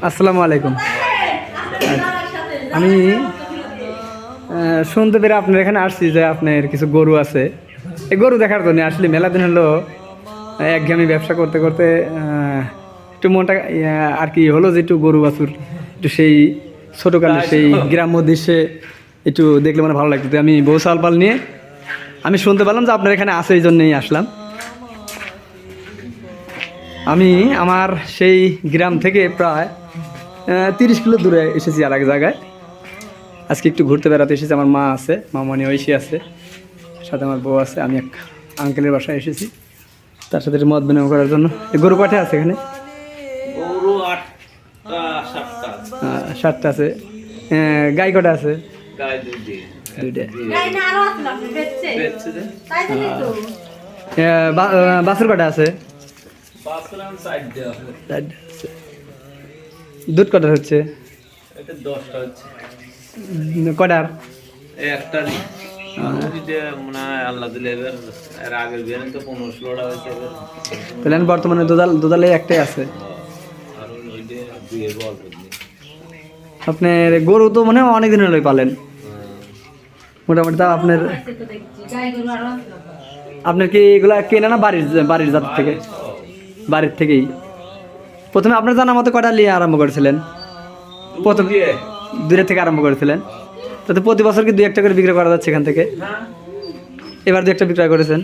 আসসালামু আলাইকুম। আমি শুনতে পেরে আপনার এখানে আসছি যে আপনার কিছু গরু আছে। এই গরু দেখার জন্য আসলে মেলা দিন হলো একঘেয়েমি ব্যবসা করতে করতে একটু মনটা আর কি হলো যে একটু গরু বাছুর একটু সেই ছোটোকালে সেই গ্রাম্য দৃশ্যে একটু দেখলে মানে ভালো লাগতো। আমি বউ সালপাল নিয়ে আমি শুনতে পেলাম যে আপনার এখানে আছে, এই জন্যই আসলাম। আমি আমার সেই গ্রাম থেকে প্রায় 30 কিলো দূরে এসেছি আর এক জায়গায়। আজকে একটু ঘুরতে বেড়াতে এসেছি। আমার মা আছে, মামনি ঐশী আছে, সাথে আমার বউ আছে। আমি এক আঙ্কেলের বাসায় এসেছি তার সাথে একটু মত বিনিময় করার জন্য। এই গরু কয়টা আছে এখানে? গরু 7টা আছে। গাই কটা আছে? গাই দুইটা। বাছুর কটা আছে? দুধ কটার হচ্ছে? কটার? একটারই। আল্লাহ দিলে এর আগের বিয়ে তো 15-16টা হয়েছে। তাহলে বর্তমানে দুধালে একটাই আছে। আপনার গরু তো মানে অনেক দিন হলো পালেন মোটামুটি। তা আপনার কি এগুলা কেনা না বাড়ির জাত থেকে? বাড়ির থেকেই। প্রথমে আপনার জানা মতো কটা নিয়ে আরম্ভ করেছিলেন? প্রথম দূরের থেকে আরম্ভ করেছিলেন, তাতে প্রতি বছর কি 2-1টা করে বিক্রি করা যাচ্ছে এখান থেকে? এবার 2-1টা বিক্রয় করেছেন?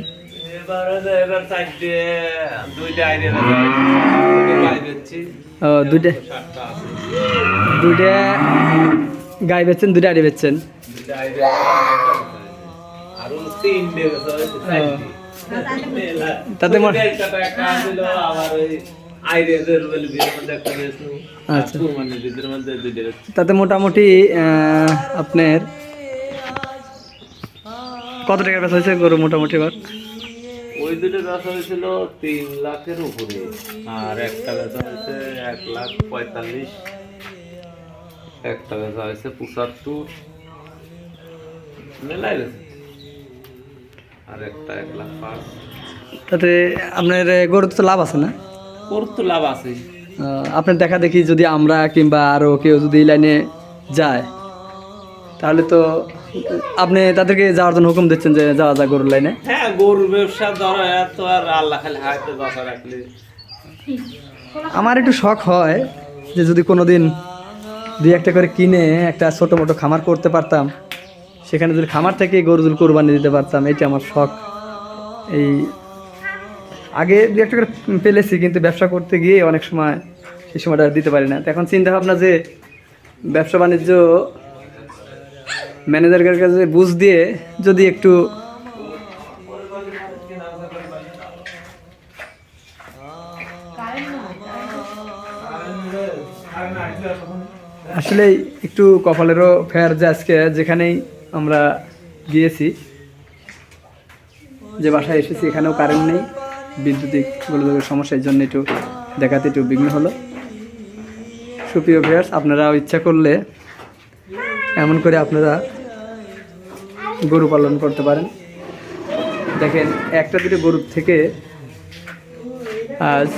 দুইটা গাই বেচছেন, 2টা আড়ি বেচছেন। তাতে তাতে মোটামুটি আপনার কত টাকা বেচা হয়েছে গরু মোটামুটি? এবার ওই দুটো বেচা হয়েছিল 3 লাখের উপরে, আর একটা বেচা হয়েছে 1,45,000, একটা বেচা হয়েছে 75 মেলাই গেছে, আর একটা 1,05,000। তাতে আপনার গরুর তো লাভ আছে না? গরুর তো লাভ আছে। আপনার দেখা দেখি যদি আমরা কিংবা আরও কেউ যদি এই লাইনে যায় তাহলে তো আপনি তাদেরকে যাওয়ার জন্য হুকুম দিচ্ছেন যে যাওয়া যায় গরুর লাইনে? হ্যাঁ, গরুর ব্যবসা ধরো এত আর আল্লাহ খালি হাতে বাসা রাখলে। আমার একটু শখ হয় যে যদি কোনো দিন 2-1টা করে কিনে একটা ছোটো মোটো খামার করতে পারতাম, সেখানে যদি খামার থেকে গরুগুলো কোরবানি দিতে পারতাম, এটা আমার শখ। এই আগে 2-1টা করে পেলেছি, কিন্তু ব্যবসা করতে গিয়ে অনেক সময় সেই সময়টা দিতে পারি না। তো এখন চিন্তা ভাবনা যে ব্যবসা বাণিজ্য ম্যানেজারের কাছে বুঝ দিয়ে যদি একটু আসলে একটু কপালেরও ফেয়ার যে আজকে যেখানেই আমরা গিয়েছি, যে বাসায় এসেছি, এখানেও কারেন্ট নেই, বিদ্যুতিক গোলযোগের সমস্যার জন্য একটু দেখাতে একটু বিঘ্ন হলো। সুপ্রিয় ভিউয়ার্স, আপনারাও ইচ্ছা করলে এমন করে আপনারা গরু পালন করতে পারেন। দেখেন, 1টা-2টো গরুর থেকে আজ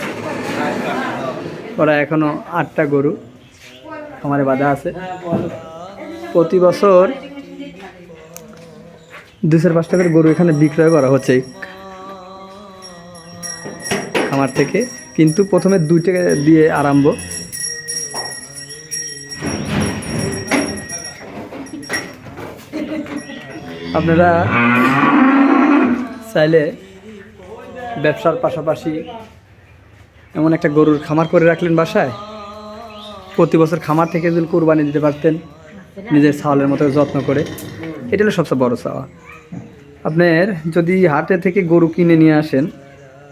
ওরা এখনও 8টা গরু খামারে বাঁধা আছে। প্রতি বছর 2-5টা করে গরু এখানে বিক্রয় করা হচ্ছে খামার থেকে, কিন্তু প্রথমে 2টা দিয়ে আরম্ভ। আপনারা চাইলে ব্যবসার পাশাপাশি এমন একটা গরুর খামার করে রাখলেন বাসায়, প্রতি বছর খামার থেকে যদি কোরবানি দিতে পারতেন নিজের ছাওয়ালের মতো যত্ন করে, এটা হলো সবচেয়ে বড় চাওয়া। আপনার যদি হাটে থেকে গরু কিনে নিয়ে আসেন,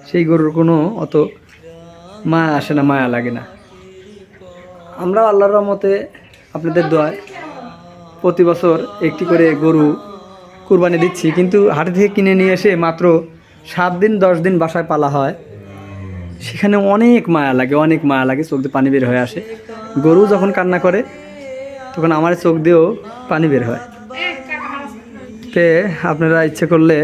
সেই গরুর কোনো অত মায়া আসে না, মায়া লাগে না। আমরা আল্লাহর রহমতে আপনাদের দোয়ায় প্রতি বছর একটি করে গরু কুরবানি দিচ্ছি, কিন্তু হাটে থেকে কিনে নিয়ে এসে মাত্র 7 দিন 10 দিন বাসায় পালা হয়, সেখানে অনেক মায়া লাগে, অনেক মায়া লাগে, চোখ দিয়ে পানি বের হয়ে আসে। গরু যখন কান্না করে তখন আমার চোখ দিয়েও পানি বের হয়। তে আপনারা ইচ্ছে করলে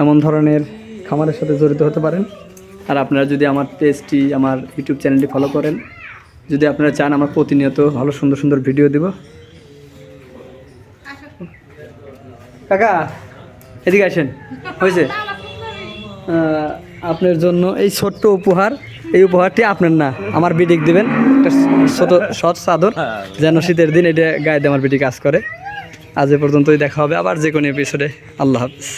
এমন ধরনের খামারের সাথে জড়িত হতে পারেন। আর আপনারা যদি আমার পেজটি, আমার ইউটিউব চ্যানেলটি ফলো করেন, যদি আপনারা চান আমরা প্রতিনিয়ত ভালো সুন্দর সুন্দর ভিডিও দিব। কাকা এদিকে আসেন, হয়েছে আপনার জন্য এই ছোট্ট উপহার। এই উপহারটি আপনার না, আমার বিটিক দিবেন একটা ছোট শর্ট চাদর, যেন শীতের দিন এটা গায়ে দিয়ে আমার বিটি কাজ করে। আজ এ পর্যন্তই, দেখা হবে আবার যে কোনো এপিসোডে। আল্লাহ হাফিজ।